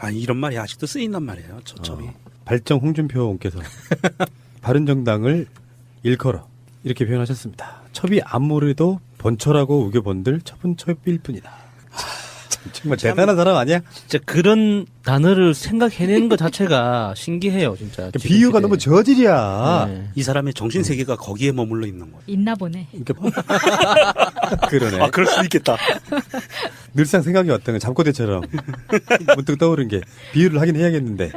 아, 이런 말이 아직도 쓰인단 말이에요. 저첩이. 발정 홍준표 의원께서 바른정당을 일컬어 이렇게 표현하셨습니다. 첩이 아무래도 번처라고 우겨본들 첩은 첩일 뿐이다. 정말 대단한 사람 아니야? 진짜 그런 단어를 생각해내는 것 자체가 신기해요, 진짜. 비유가 너무 저질이야. 네. 이 사람의 정신세계가 거기에 머물러 있는 거예요. 있나 보네. 그러니까 그러네. 아, 그럴 수도 있겠다. 늘상 생각이 왔던 건 잠꼬대처럼 문득 떠오른 게 비유를 하긴 해야겠는데.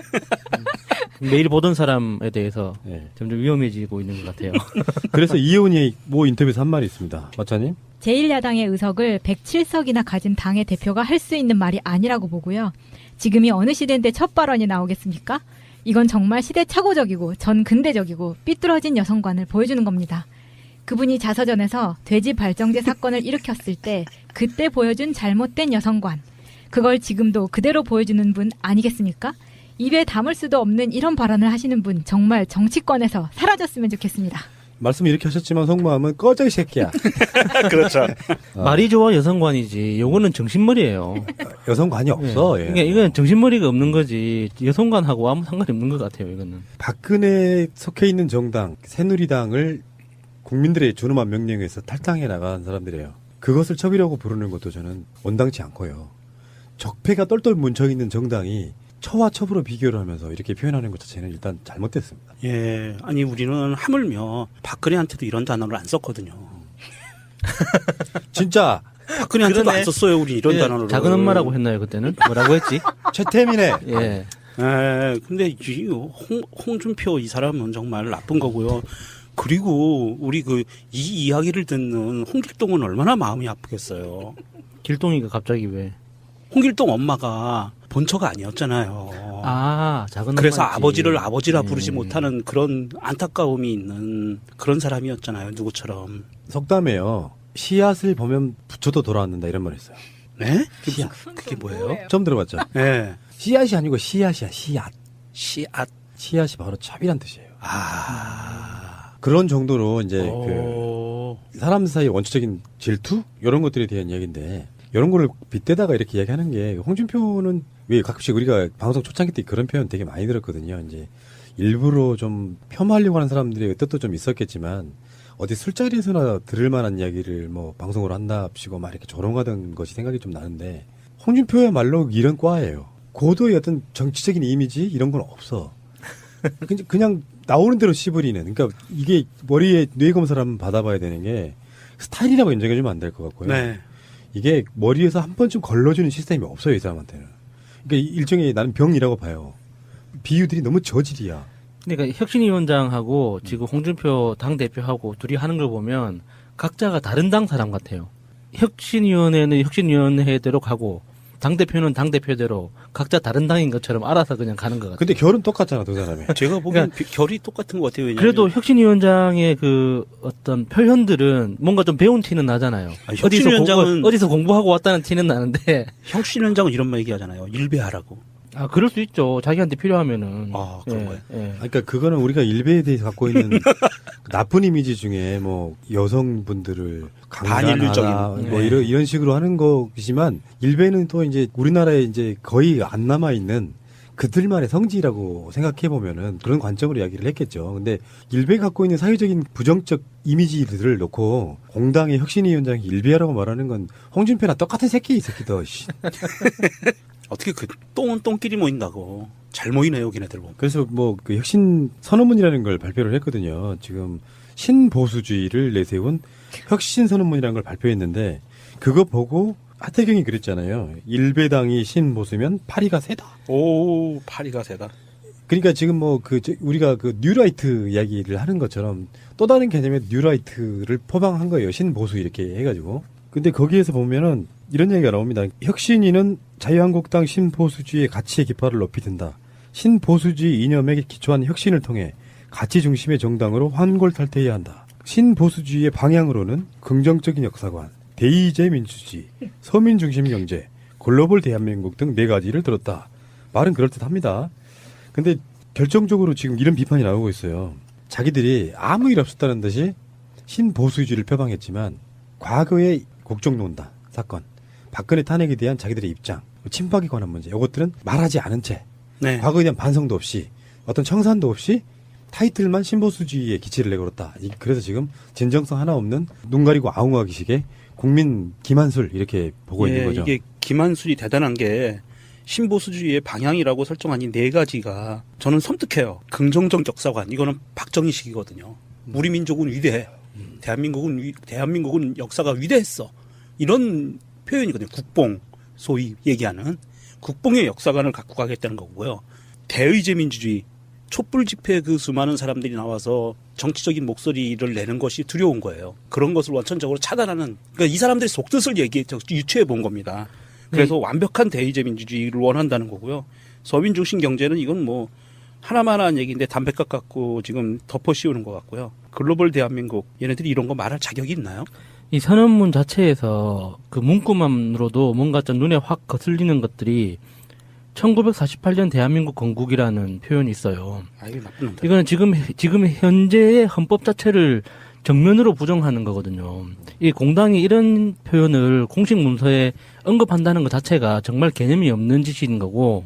매일 보던 사람에 대해서 네. 점점 위험해지고 있는 것 같아요. 그래서 이혜원이 모 인터뷰에서 한 말이 있습니다. 마차님? 제1야당의 의석을 107석이나 가진 당의 대표가 할 수 있는 말이 아니라고 보고요. 지금이 어느 시대인데 첫 발언이 나오겠습니까? 이건 정말 시대착오적이고 전근대적이고 삐뚤어진 여성관을 보여주는 겁니다. 그분이 자서전에서 돼지 발정제 사건을 일으켰을 때 그때 보여준 잘못된 여성관. 그걸 지금도 그대로 보여주는 분 아니겠습니까? 입에 담을 수도 없는 이런 발언을 하시는 분 정말 정치권에서 사라졌으면 좋겠습니다. 말씀 이렇게 하셨지만 속마음은 꺼져 이 새끼야. 그렇죠. 말이 좋아 여성관이지. 요거는 정신머리예요. 여성관이 없어. 예. 그러니까 이건 정신머리가 없는 거지. 여성관하고 아무 상관이 없는 것 같아요. 이거는. 박근혜 속해 있는 정당 새누리당을 국민들의 준엄한 명령에서 탈당해 나간 사람들이에요. 그것을 첩이라고 부르는 것도 저는 원당치 않고요. 적폐가 똘똘 뭉쳐있는 정당이 처와 첩으로 비교를 하면서 이렇게 표현하는 것 자체는 일단 잘못됐습니다. 예, 아니 우리는 하물며 박근혜한테도 이런 단어를 안 썼거든요. 진짜 박근혜한테도 그러네. 안 썼어요, 우리 이런 예, 단어를. 작은 엄마라고 했나요 그때는? 뭐라고 했지? 최태민의 예. 예, 근데 이 홍준표 이 사람은 정말 나쁜 거고요. 그리고 우리 이 이야기를 듣는 홍길동은 얼마나 마음이 아프겠어요. 길동이가 갑자기 왜? 홍길동 엄마가 본처가 아니었잖아요. 아, 작은 그래서 엄마였지. 아버지를 아버지라 부르지 못하는 그런 안타까움이 있는 그런 사람이었잖아요. 누구처럼. 속담에요. 씨앗을 보면 부처도 돌아왔는다 이런 말이 있어요. 네? 그게 뭐예요? 처음 들어봤죠? 네. 씨앗이 아니고 씨앗이야. 씨앗. 씨앗. 씨앗이 바로 첩이란 뜻이에요. 아. 그런 정도로 이제 오. 그 사람 사이 원초적인 질투 이런 것들에 대한 이야기인데 이런 거를 빗대다가 이렇게 이야기하는 게 홍준표는 왜 가끔씩 우리가 방송 초창기 때 그런 표현 되게 많이 들었거든요. 이제 일부러 좀 폄하하려고 하는 사람들의 뜻도 좀 있었겠지만 어디 술자리에서나 들을 만한 이야기를 뭐 방송으로 한답시고 막 이렇게 조롱하던 것이 생각이 좀 나는데 홍준표야말로 이런 과예요. 고도의 어떤 정치적인 이미지 이런 건 없어. 그냥 나오는 대로 씹으리는. 그러니까 이게 머리에 뇌 검사를 한번 받아봐야 되는 게 스타일이라고 인정해주면 안 될 것 같고요. 네. 이게 머리에서 한 번쯤 걸러주는 시스템이 없어요, 이 사람한테는. 그러니까 일종의 나는 병이라고 봐요. 비유들이 너무 저질이야. 그러니까 혁신위원장하고 지금 홍준표 당대표하고 둘이 하는 걸 보면 각자가 다른 당 사람 같아요. 혁신위원회는 혁신위원회대로 가고 당대표는 당대표대로 각자 다른 당인 것처럼 알아서 그냥 가는 것 같아요. 근데 결은 똑같잖아, 두 사람이. 제가 보기엔 결이 똑같은 것 같아요. 왜냐면 그래도 혁신위원장의 그 어떤 표현들은 뭔가 좀 배운 티는 나잖아요. 아니, 혁신위원장은 어디서 공부하고 왔다는 티는 나는데. 혁신위원장은 이런 말 얘기하잖아요. 일배하라고. 아, 그럴 수 있죠. 자기한테 필요하면은. 아, 그런 거예요? 예. 그러니까 그거는 우리가 일베에 대해서 갖고 있는 나쁜 이미지 중에 뭐 여성분들을 반인륜적인. 강간하나 뭐 네. 이런 식으로 하는 거지만 일베는 또 이제 우리나라에 이제 거의 안 남아 있는 그들만의 성지라고 생각해 보면은 그런 관점으로 이야기를 했겠죠. 근데 일베가 갖고 있는 사회적인 부정적 이미지들을 놓고 공당의 혁신위원장이 일베라고 말하는 건 홍준표랑 똑같은 새끼 이 새끼도. 어떻게 그 똥은 똥끼리 모인다고. 잘 모이네요, 걔네들 보면. 그래서 뭐 그 혁신 선언문이라는 걸 발표를 했거든요. 지금 신보수주의를 내세운 혁신 선언문이라는 걸 발표했는데 그거 보고 하태경이 그랬잖아요. 일베당이 신보수면 파리가 세다. 오, 파리가 세다. 그러니까 지금 뭐 우리가 그 뉴라이트 이야기를 하는 것처럼 또 다른 개념의 뉴라이트를 포방한 거예요. 신보수 이렇게 해가지고. 근데 거기에서 보면은 이런 얘기가 나옵니다. 혁신위는 자유한국당 신보수주의의 가치의 깃발을 높이 든다. 신보수주의 이념에 기초한 혁신을 통해 가치 중심의 정당으로 환골탈퇴해야 한다. 신보수주의의 방향으로는 긍정적인 역사관, 대의제 민주주의, 서민 중심 경제, 글로벌 대한민국 등 네 가지를 들었다. 말은 그럴듯합니다. 근데 결정적으로 지금 이런 비판이 나오고 있어요. 자기들이 아무 일 없었다는 듯이 신보수주의를 표방했지만 과거의 국정농단 사건, 박근혜 탄핵에 대한 자기들의 입장, 친박에 관한 문제, 이것들은 말하지 않은 채 네. 과거에 대한 반성도 없이 어떤 청산도 없이 타이틀만 신보수주의에 기치를 내걸었다. 그래서 지금 진정성 하나 없는 눈 가리고 아웅하기식의 국민 기만술 이렇게 보고 있는 거죠. 이게 기만술이 대단한 게 신보수주의의 방향이라고 설정한 이 네 가지가 저는 섬뜩해요. 긍정적 역사관 이거는 박정희식이거든요. 우리 민족은 위대해. 대한민국은 역사가 위대했어. 이런 표현이거든요. 국뽕 소위 얘기하는 국뽕의 역사관을 갖고 가겠다는 거고요. 대의제 민주주의 촛불 집회에 그 수많은 사람들이 나와서 정치적인 목소리를 내는 것이 두려운 거예요. 그런 것을 원천적으로 차단하는 그러니까 이 사람들의 속뜻을 유추해 본 겁니다. 그래서 완벽한 대의제 민주주의를 원한다는 거고요. 서민 중심 경제는 이건 뭐 하나만한 얘기인데 담배값 갖고 지금 덮어 씌우는 것 같고요. 글로벌 대한민국 얘네들이 이런 거 말할 자격이 있나요? 이 선언문 자체에서 그 문구만으로도 뭔가 좀 눈에 확 거슬리는 것들이 1948년 대한민국 건국이라는 표현이 있어요. 이거 나쁜 놈들. 이거는 지금 현재의 헌법 자체를 정면으로 부정하는 거거든요. 이 공당이 이런 표현을 공식 문서에 언급한다는 것 자체가 정말 개념이 없는 짓인 거고,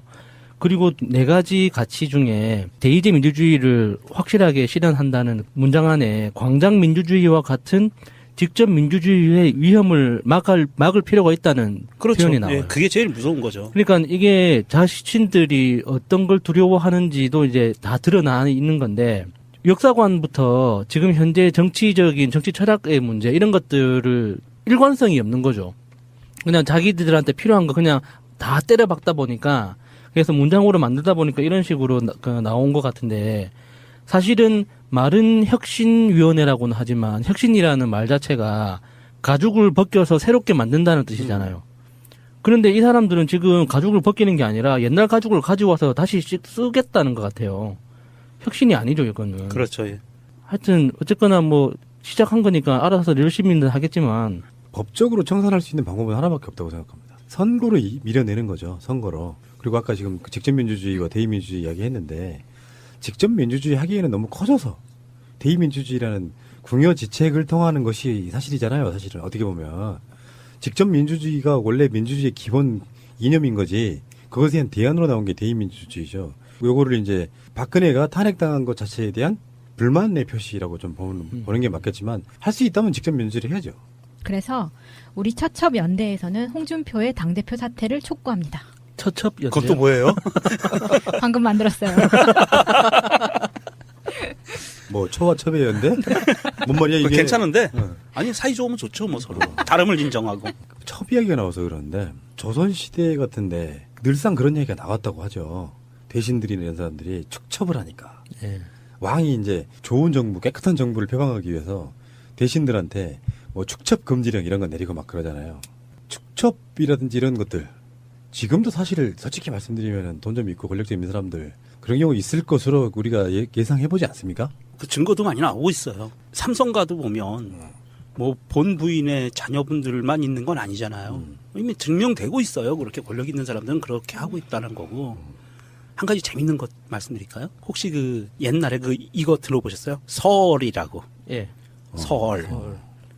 그리고 네 가지 가치 중에 대의제 민주주의를 확실하게 실현한다는 문장 안에 광장 민주주의와 같은 직접 민주주의의 위험을 막을 필요가 있다는 그렇죠. 표현이 나와요. 예, 그게 제일 무서운 거죠. 그러니까 이게 자신들이 어떤 걸 두려워하는지도 이제 다 드러나 있는 건데, 역사관부터 지금 현재 정치 철학의 문제 이런 것들을 일관성이 없는 거죠. 그냥 자기들한테 필요한 거 그냥 다 때려박다 보니까, 그래서 문장으로 만들다 보니까 이런 식으로 나온 것 같은데, 사실은 말은 혁신위원회라고는 하지만 혁신이라는 말 자체가 가죽을 벗겨서 새롭게 만든다는 뜻이잖아요. 그런데 이 사람들은 지금 가죽을 벗기는 게 아니라 옛날 가죽을 가져와서 다시 쓰겠다는 것 같아요. 혁신이 아니죠, 이거는. 그렇죠. 예. 하여튼 어쨌거나 뭐 시작한 거니까 알아서 열심히는 하겠지만, 법적으로 청산할 수 있는 방법은 하나밖에 없다고 생각합니다. 선거로 밀어내는 거죠. 선거로. 그리고 아까 지금 그 직접민주주의와 대의민주주의 이야기했는데, 직접민주주의 하기에는 너무 커져서 대의민주주의라는 궁여지책을 통하는 것이 사실이잖아요. 사실은 어떻게 보면 직접민주주의가 원래 민주주의의 기본 이념인 거지, 그것에 대한 대안으로 나온 게 대의민주주의죠. 요거를 이제 박근혜가 탄핵당한 것 자체에 대한 불만의 표시라고 좀 보는 게 맞겠지만, 할 수 있다면 직접민주주의를 해야죠. 그래서 우리 처첩연대에서는 홍준표의 당대표 사퇴를 촉구합니다. 처첩연대요? 그것도 뭐예요? 방금 만들었어요. 뭐 초와 첩의 연대? 뭔 말이야 이게? 괜찮은데 아니 사이 좋으면 좋죠. 뭐 서로 다름을 인정하고. 첩 이야기가 나와서 그러는데, 조선시대 같은데 늘상 그런 얘기가 나왔다고 하죠. 대신들이나 이런 사람들이 축첩을 하니까. 예. 왕이 이제 좋은 정부, 깨끗한 정부를 표방하기 위해서 대신들한테 뭐 축첩 금지령 이런 거 내리고 막 그러잖아요. 축첩이라든지 이런 것들 지금도 사실 솔직히 말씀드리면 돈 좀 있고 권력 좀 있는 사람들 그런 경우 있을 것으로 우리가 예상해보지 않습니까? 그 증거도 많이 나오고 있어요. 삼성가도 보면 뭐 본 부인의 자녀분들만 있는 건 아니잖아요. 이미 증명되고 있어요. 그렇게 권력 있는 사람들은 그렇게 하고 있다는 거고. 한 가지 재밌는 것 말씀드릴까요? 혹시 그 옛날에 이거 들어보셨어요? 서얼이라고. 예. 서얼.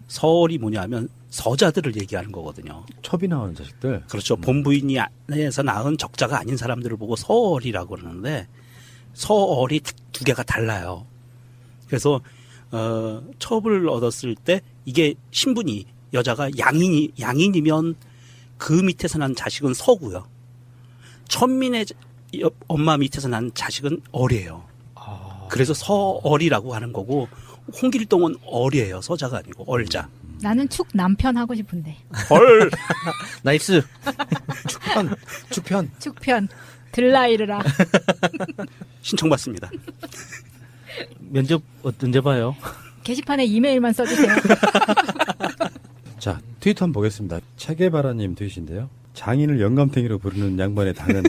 서얼이 뭐냐면 서자들을 얘기하는 거거든요. 첩이 나오는 자식들. 그렇죠. 본부인이 안에서 낳은 적자가 아닌 사람들을 보고 서얼이라고 그러는데, 서얼이 두 개가 달라요. 그래서 첩을 얻었을 때 이게 신분이 여자가 양인이면 그 밑에서 난 자식은 서고요. 천민의 엄마 밑에서 난 자식은 얼이에요. 그래서 서얼이라고 하는 거고, 홍길동은 얼이에요. 서자가 아니고 얼자. 나는 축 남편 하고 싶은데. 얼. 나이스. 축편. 축편. 들라이르라. 신청받습니다. 면접 언제 봐요? 게시판에 이메일만 써주세요. 자, 트위터 한번 보겠습니다. 체게바라님 트윗인데요. 장인을 영감탱이로 부르는 양반의 당은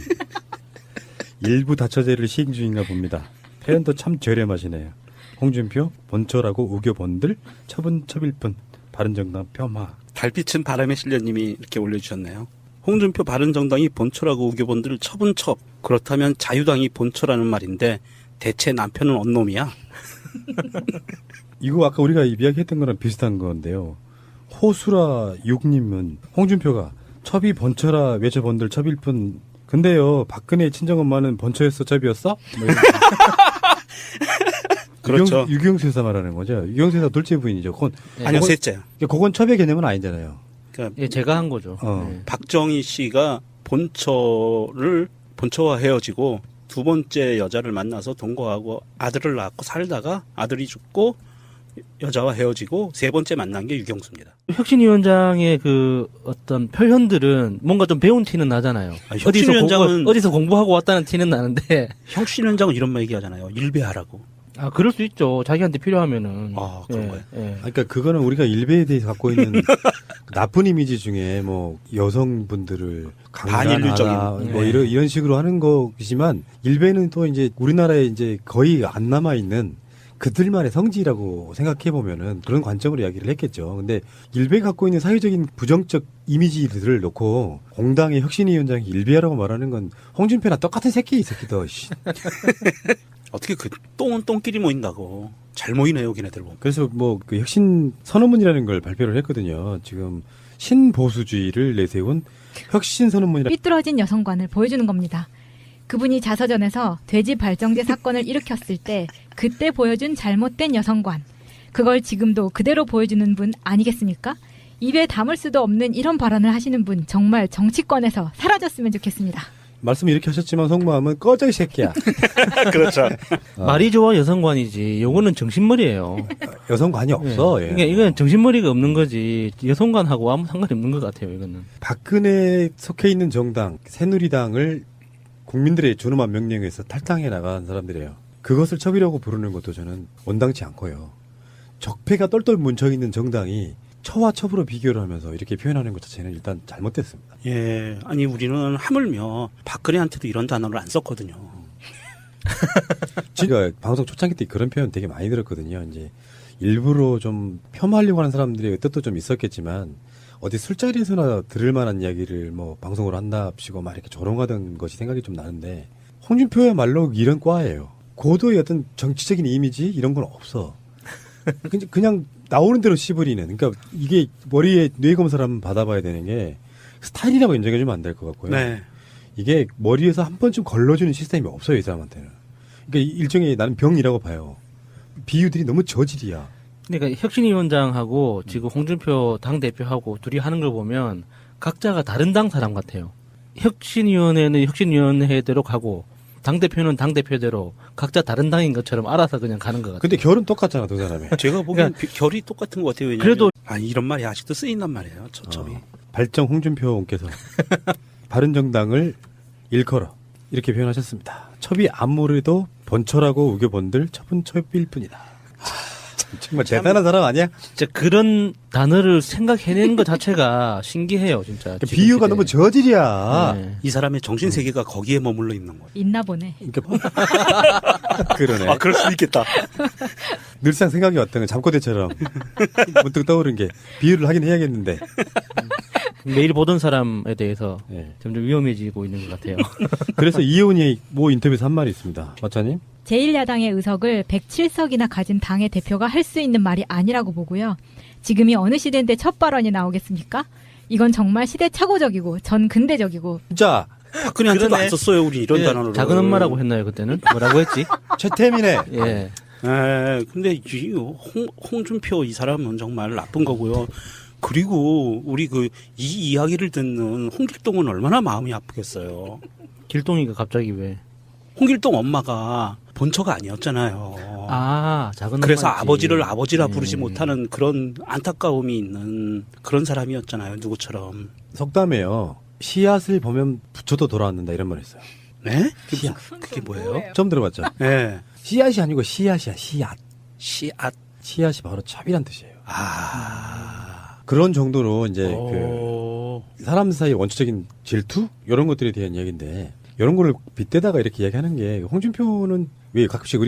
일부 다처제를 시행 중인가 봅니다. 표현도 참 저렴하시네요. 홍준표, 본처라고 우겨본들, 첩은 첩일 뿐, 바른정당 폄하. 달빛은 바람의 실려님이 이렇게 올려주셨네요. 홍준표 바른정당이 본처라고 우겨본들 첩은 첩. 그렇다면 자유당이 본처라는 말인데 대체 남편은 언놈이야? 이거 아까 우리가 이야기했던 거랑 비슷한 건데요. 호수라 6님은 홍준표가 첩이 번처라 외쳐본들 첩일 뿐. 근데요, 박근혜 친정엄마는 번처였어, 첩이었어? 뭐 이런. 그렇죠. 유경수 여사 말하는 거죠. 유경수 여사 둘째 부인이죠. 그건, 아니요, 셋째요. 그건 첩의 개념은 아니잖아요. 그러니까 예, 제가 한 거죠. 네. 박정희 씨가 본처와 헤어지고 두 번째 여자를 만나서 동거하고 아들을 낳고 살다가 아들이 죽고 여자와 헤어지고 세 번째 만난 게 유경수입니다. 혁신위원장의 그 어떤 표현들은 뭔가 좀 배운 티는 나잖아요. 어디서 공부하고 왔다는 티는 나는데. 혁신위원장은 이런 말 얘기하잖아요. 일배하라고. 아, 그럴 수 있죠. 자기한테 필요하면은. 아, 그런 거예요? 예. 그러니까 그거는 우리가 일베에 대해서 갖고 있는 나쁜 이미지 중에 뭐 여성분들을 반인륜적인, 강간하나 뭐 이런 식으로 하는 거지만 일베는 또 이제 우리나라에 이제 거의 안 남아 있는 그들만의 성지라고 생각해 보면은 그런 관점으로 이야기를 했겠죠. 근데 일베가 갖고 있는 사회적인 부정적 이미지들을 놓고 공당의 혁신위원장이 일베라고 말하는 건 홍준표나 똑같은 새끼 이 새끼도. 어떻게 그 똥은 똥끼리 모인다고. 잘 모이네요, 걔네들 보면. 그래서 뭐 그 혁신 선언문이라는 걸 발표를 했거든요. 지금 신보수주의를 내세운 혁신 선언문이라. 삐뚤어진 여성관을 보여주는 겁니다. 그분이 자서전에서 돼지 발정제 사건을 일으켰을 때 그때 보여준 잘못된 여성관. 그걸 지금도 그대로 보여주는 분 아니겠습니까? 입에 담을 수도 없는 이런 발언을 하시는 분 정말 정치권에서 사라졌으면 좋겠습니다. 말씀 이렇게 하셨지만 속마음은 꺼져 이 새끼야. 그렇죠. 말이 좋아 여성관이지. 요거는 정신머리예요. 여성관이 없어. 예. 그러니까 이건 정신머리가 없는 거지. 여성관하고 아무 상관이 없는 것 같아요. 이거는. 박근혜 속해 있는 정당 새누리당을 국민들의 준엄한 명령에서 탈당해 나간 사람들이에요. 그것을 첩이라고 부르는 것도 저는 원당치 않고요. 적폐가 똘똘 뭉쳐있는 정당이 처와 첩으로 비교를 하면서 이렇게 표현하는 것 자체는 일단 잘못됐습니다. 예. 아니, 우리는 하물며 박근혜한테도 이런 단어를 안 썼거든요. 제가 방송 초창기 때 그런 표현 되게 많이 들었거든요. 이제 일부러 좀 폄하하려고 하는 사람들의 뜻도 좀 있었겠지만 어디 술자리에서나 들을 만한 이야기를 뭐 방송으로 한답시고 막 이렇게 조롱하던 것이 생각이 좀 나는데 홍준표야말로 이런 과예요. 고도의 어떤 정치적인 이미지 이런 건 없어. 그냥 나오는 대로 씹으리는. 그러니까 이게 머리에 뇌 검사를 한번 받아봐야 되는 게 스타일이라고 인정해주면 안 될 것 같고요. 네. 이게 머리에서 한 번쯤 걸러주는 시스템이 없어요, 이 사람한테는. 그러니까 일종의 나는 병이라고 봐요. 비유들이 너무 저질이야. 그러니까 혁신위원장하고 지금 홍준표 당대표하고 둘이 하는 걸 보면 각자가 다른 당 사람 같아요. 혁신위원회는 혁신위원회대로 가고 당대표는 당대표대로 각자 다른 당인 것처럼 알아서 그냥 가는 것 같아요. 근데 결은 똑같잖아, 두 사람이. 제가 보기엔 결이 똑같은 것 같아요. 왜냐면 그래도 이런 말이 아직도 쓰인단 말이에요. 저점이. 발정 홍준표께서 바른정당을 일컬어 이렇게 표현하셨습니다. 첩이 아무래도 번처라고 우겨본들 첩은 첩일 뿐이다. 정말 대단한 사람 아니야? 진짜 그런 단어를 생각해낸 것 자체가 신기해요, 진짜. 그러니까 비유가 너무 저질이야. 네. 이 사람의 정신 세계가 거기에 머물러 있는 거예요. 있나 보네. 그러니까 그러네. 아, 그럴 수 있겠다. 늘상 생각이 왔던 건 잠꼬대처럼 문득 떠오른 게 비유를 하긴 해야겠는데. 매일 보던 사람에 대해서 네. 점점 위험해지고 있는 것 같아요. 그래서 이혜원이 모 인터뷰에서 한 말이 있습니다. 마차님? 제1야당의 의석을 107석이나 가진 당의 대표가 할 수 있는 말이 아니라고 보고요. 지금이 어느 시대인데 첫 발언이 나오겠습니까? 이건 정말 시대착오적이고 전 근대적이고 진짜 박근혜한테도 그러네. 안 썼어요, 우리 이런 예, 단어를. 작은 엄마라고 했나요, 그때는? 뭐라고 했지? 최태민의 예. 근데 홍준표 이 사람은 정말 나쁜 거고요. 그리고 우리 이 이야기를 듣는 홍길동은 얼마나 마음이 아프겠어요. 길동이가 갑자기 왜? 홍길동 엄마가 본처가 아니었잖아요. 작은 그래서 엄마였지. 아버지를 아버지라 예. 부르지 못하는 그런 안타까움이 있는 그런 사람이었잖아요. 누구처럼. 속담에요. 씨앗을 보면 부처도 돌아왔는다 이런 말 있어요. 네? 씨앗. 그게 뭐예요? 처음 들어봤죠? 네. 씨앗이 아니고 씨앗이야, 씨앗. 씨앗. 씨앗이 바로 첩이란 뜻이에요. 아. 그런 정도로 이제 오. 사람 사이 원초적인 질투 이런 것들에 대한 이야기인데 이런 거를 빗대다가 이렇게 이야기하는 게 홍준표는 왜 가끔씩 우리